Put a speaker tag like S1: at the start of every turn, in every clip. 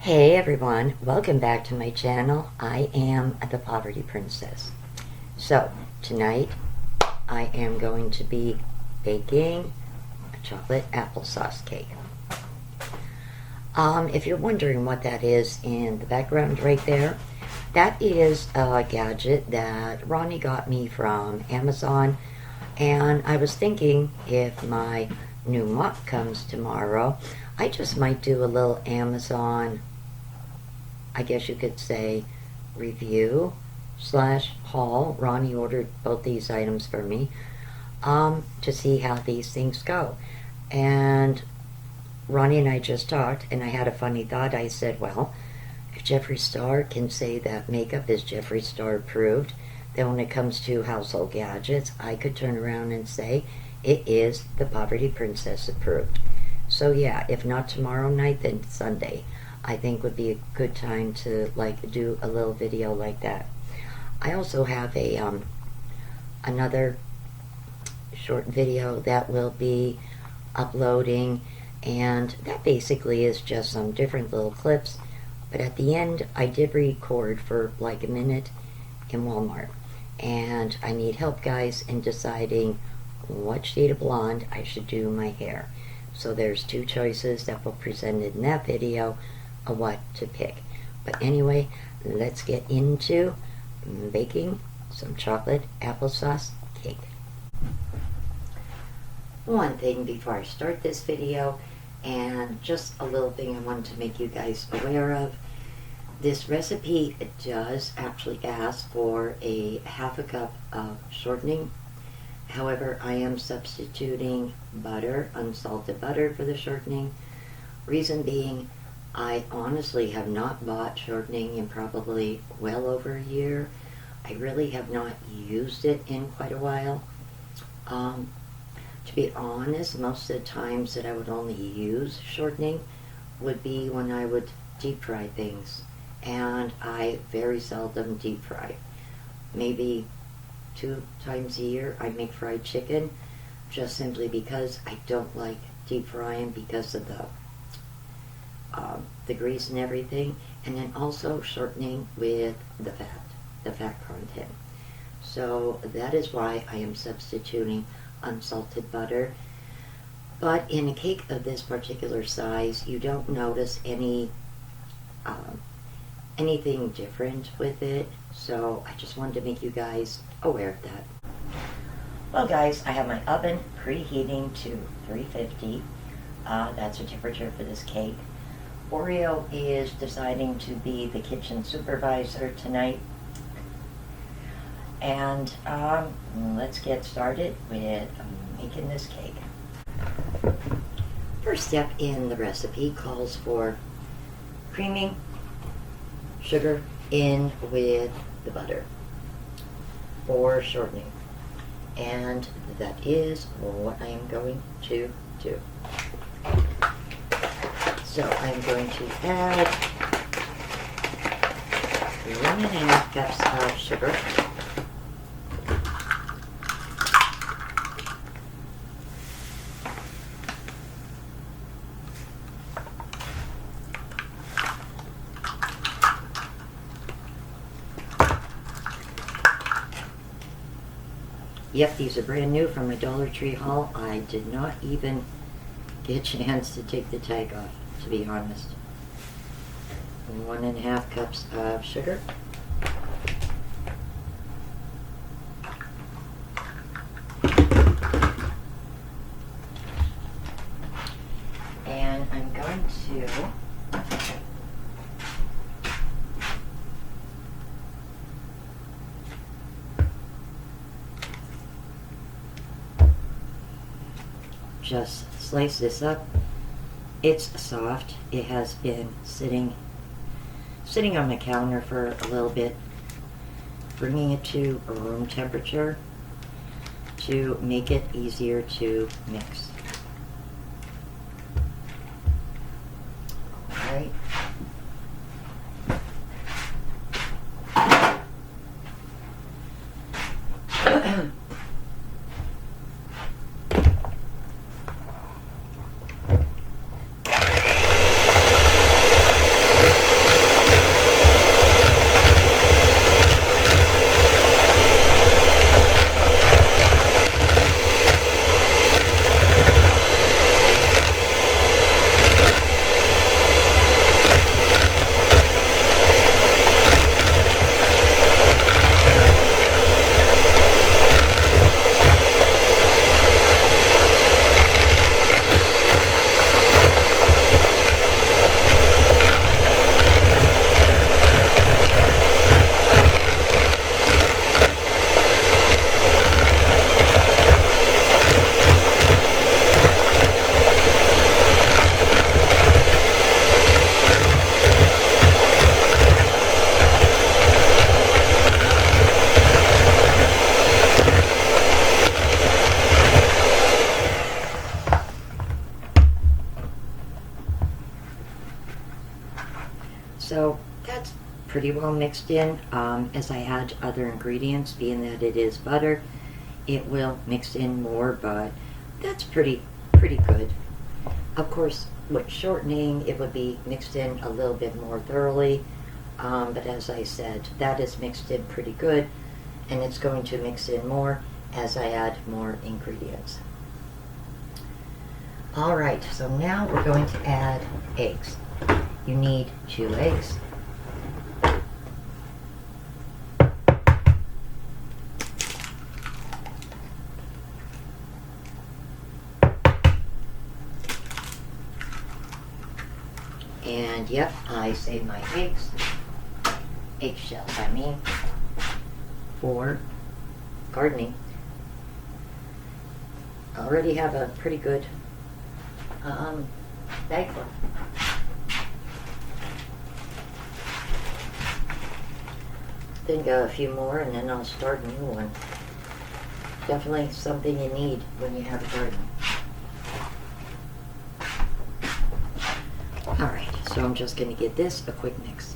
S1: Hey everyone, welcome back to my channel. I am the Poverty Princess. So tonight I am going to be baking a chocolate applesauce cake. If you're wondering what that is in the background right there, that is a gadget that Ronnie got me from Amazon, and I was thinking if my new mop comes tomorrow, I just might do a little Amazon, I guess you could say, review slash haul. Ronnie ordered both these items for me to see how these things go. And Ronnie and I just talked, and I had a funny thought. I said, well, if Jeffree Star can say that makeup is Jeffree Star approved, then when it comes to household gadgets, I could turn around and say it is the Poverty Princess approved. So yeah, if not tomorrow night, then Sunday, I think would be a good time to do a little video like that. I also have a another short video that will be uploading, and that basically is just some different little clips, but at the end I did record for like a minute in Walmart, and I need help, guys, in deciding what shade of blonde I should do my hair. So there's two choices that were presented in that video of what to pick. But anyway, let's get into baking some chocolate applesauce cake. One thing before I start this video, and just a little thing I wanted to make you guys aware of, this recipe does actually ask for a half a cup of shortening. However, I am substituting butter, unsalted butter, for the shortening. Reason being, I honestly have not bought shortening in probably well over a year. I really have not used it in quite a while. To be honest, most of the times that I would only use shortening would be when I would deep fry things. And I very seldom deep fry. Maybe 2 times a year I make fried chicken, just simply because I don't like deep frying because of the grease and everything, and then also shortening with the fat content. So that is why I am substituting unsalted butter. But in a cake of this particular size, you don't notice anything different with it, so I just wanted to make you guys aware of that. Well, guys, I have my oven preheating to 350. That's the temperature for this cake. Oreo is deciding to be the kitchen supervisor tonight. And let's get started with making this cake. First step in the recipe calls for creaming sugar in with the butter for shortening. And that is what I am going to do. So I'm going to add 1.5 cups of sugar. Yep, these are brand new from my Dollar Tree haul. I did not even get a chance to take the tag off, to be honest. 1.5 cups of sugar. And I'm going to just slice this up. It's soft. It has been sitting on my counter for a little bit. Bringing it to room temperature to make it easier to mix. All right. So that's pretty well mixed in. As I add other ingredients, being that it is butter, it will mix in more, but that's pretty good. Of course, with shortening, it would be mixed in a little bit more thoroughly, but as I said, that is mixed in pretty good, and it's going to mix in more as I add more ingredients. Alright, so now we're going to add eggs. You need 2 eggs. And yep, I saved my eggshells, I mean, for gardening. I already have a pretty good bag full. Think a few more and then I'll start a new one. Definitely something you need when you have a garden. Alright, so I'm just going to give this a quick mix.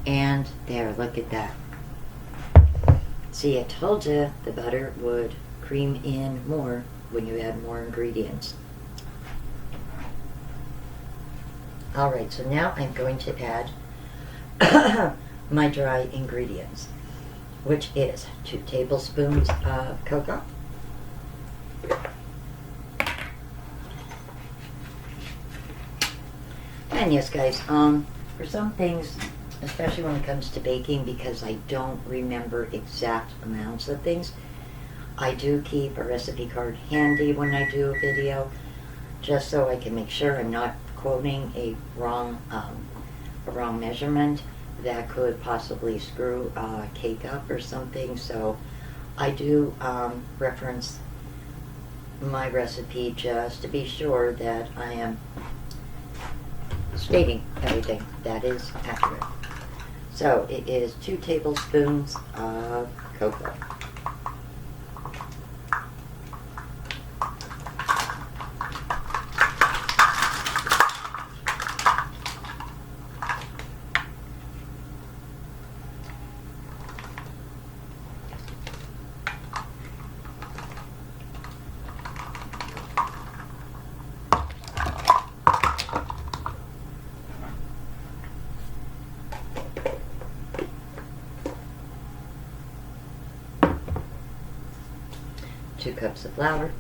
S1: And there, look at that. See, I told you the butter would cream in more when you add more ingredients. Alright, so now I'm going to add my dry ingredients, which is 2 tablespoons of cocoa, and yes guys, for some things, especially when it comes to baking, because I don't remember exact amounts of things, I do keep a recipe card handy when I do a video, just so I can make sure I'm not quoting a wrong measurement that could possibly screw a cake up or something. So I do reference my recipe just to be sure that I am stating everything that is accurate. So it is 2 tablespoons of cocoa. Two cups of flour,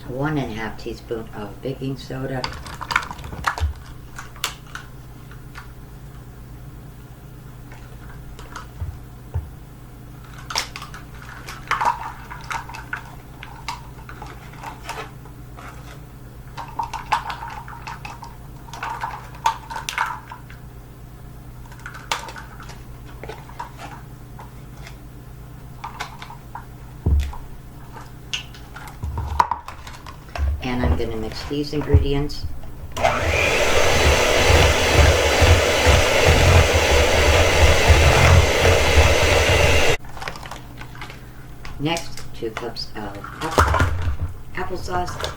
S1: one and a half teaspoon of baking soda, and I'm going to mix these ingredients. Next, 2 cups of applesauce.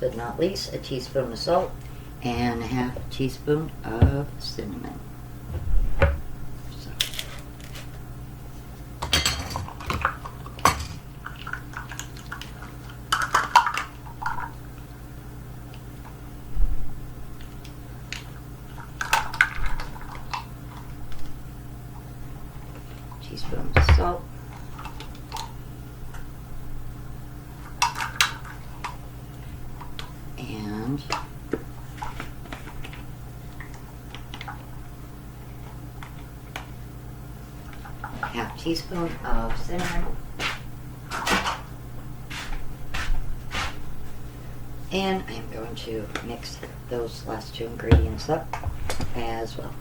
S1: last but not least, a teaspoon of salt and a half a teaspoon of cinnamon. So. Teaspoon of salt. And half teaspoon of cinnamon. And I am going to mix those last two ingredients up as well.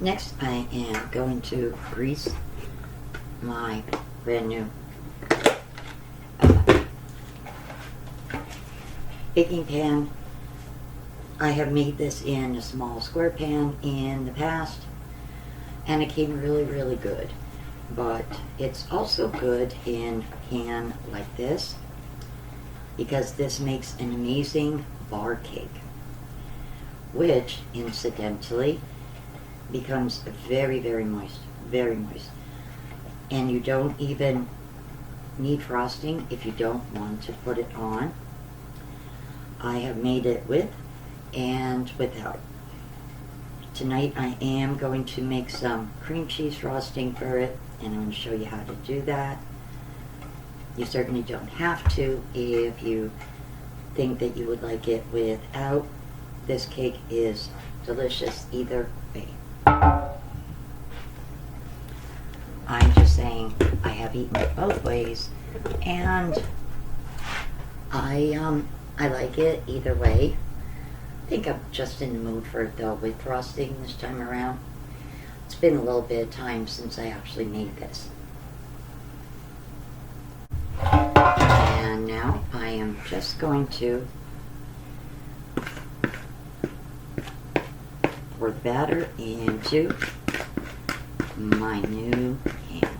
S1: Next, I am going to grease my brand new baking pan. I have made this in a small square pan in the past, and it came really good. But it's also good in a pan like this, because this makes an amazing bar cake, which incidentally becomes very moist, very moist. And you don't even need frosting if you don't want to put it on. I have made it with and without. Tonight I am going to make some cream cheese frosting for it, and I'm going to show you how to do that. You certainly don't have to if you think that you would like it without. This cake is delicious either way. I'm just saying I have eaten it both ways, and I like it either way. I think I'm just in the mood for it though with frosting this time around. It's been a little bit of time since I actually made this. And now I am just going to pour the batter into my new pan.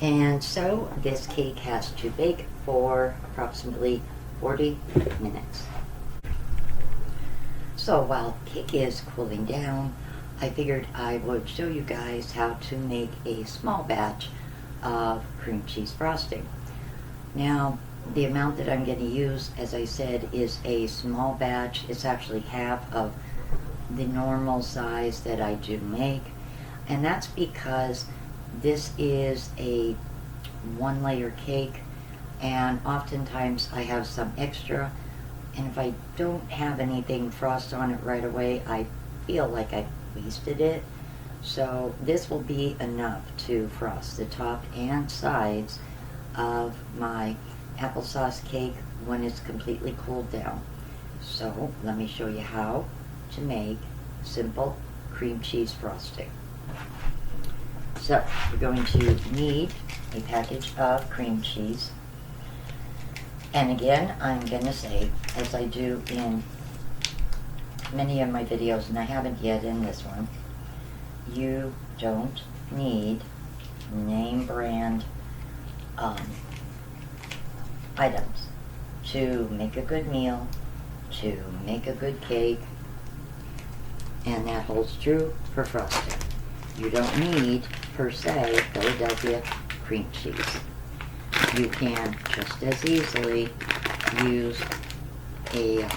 S1: And so this cake has to bake for approximately 40 minutes. So while cake is cooling down, I figured I would show you guys how to make a small batch of cream cheese frosting. Now, the amount that I'm going to use, as I said, is a small batch. It's actually half of the normal size that I do make, and that's because this is a one-layer cake, and oftentimes I have some extra, and if I don't have anything frost on it right away, I feel like I wasted it. So this will be enough to frost the top and sides of my applesauce cake when it's completely cooled down. So let me show you how to make simple cream cheese frosting. So we're going to need a package of cream cheese. And again, I'm going to say, as I do in many of my videos, and I haven't yet in this one, you don't need name brand items to make a good meal, to make a good cake, and that holds true for frosting. You don't need, per se, Philadelphia cream cheese. You can just as easily use a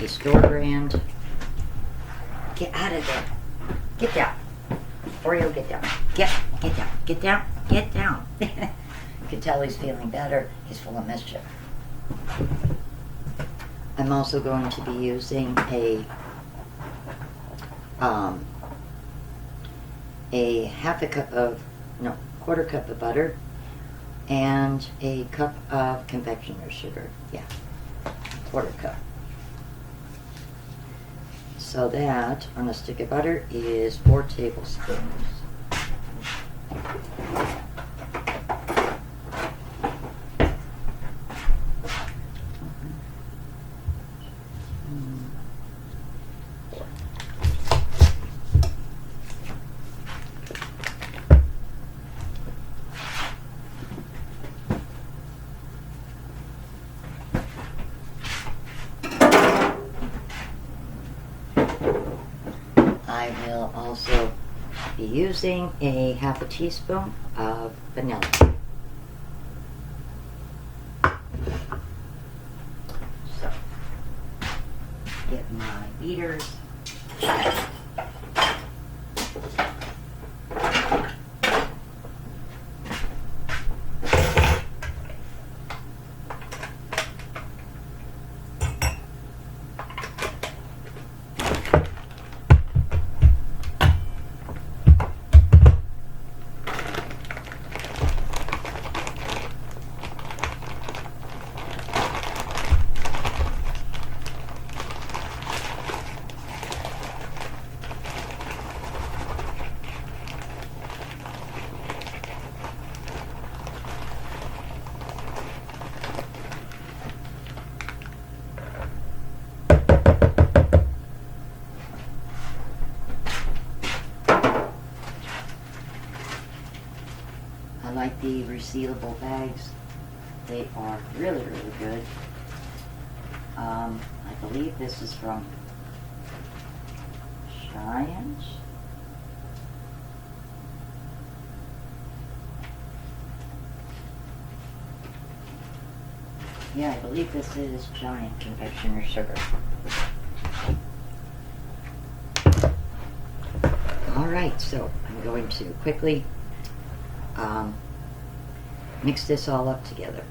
S1: store brand. Get out of there. Get down. Oreo, get down. Get down. Get down. Get down. You can tell he's feeling better. He's full of mischief. I'm also going to be using a quarter cup of butter and a cup of confectioner sugar. Yeah, quarter cup. So that on a stick of butter is 4 tablespoons. I will also be using a half a teaspoon of vanilla. So, get my beaters. I like the resealable bags. They are really, really good. I believe this is from Giant. Yeah, I believe this is Giant confectioner sugar. Alright, so I'm going to quickly mix this all up together.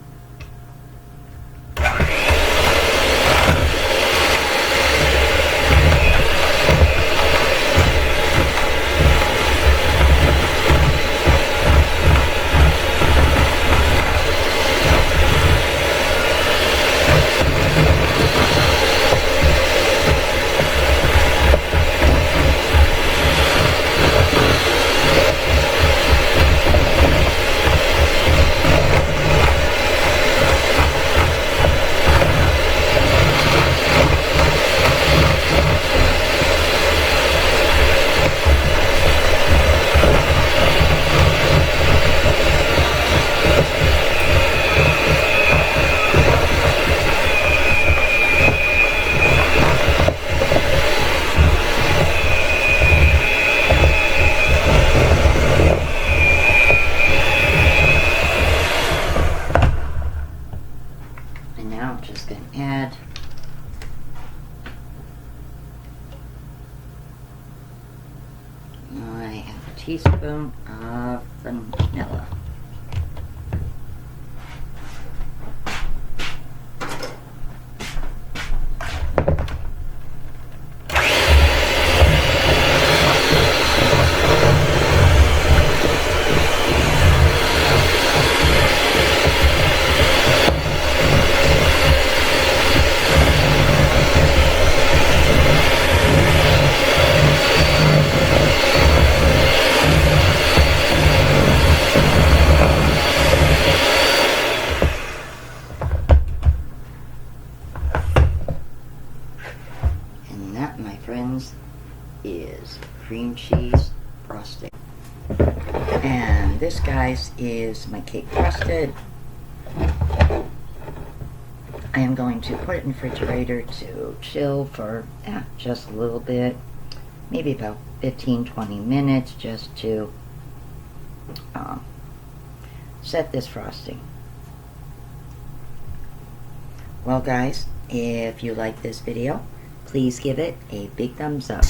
S1: Now I'm just going to add my half a teaspoon of vanilla. And that, my friends, is cream cheese frosting. And this, guys, is my cake frosted. I am going to put it in the refrigerator to chill for just a little bit, maybe about 15-20 minutes, just to set this frosting. Well, guys, if you like this video, please give it a big thumbs up.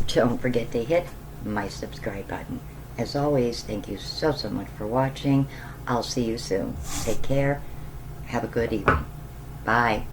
S1: Don't forget to hit my subscribe button. As always, thank you so much for watching. I'll see you soon. Take care. Have a good evening. Bye.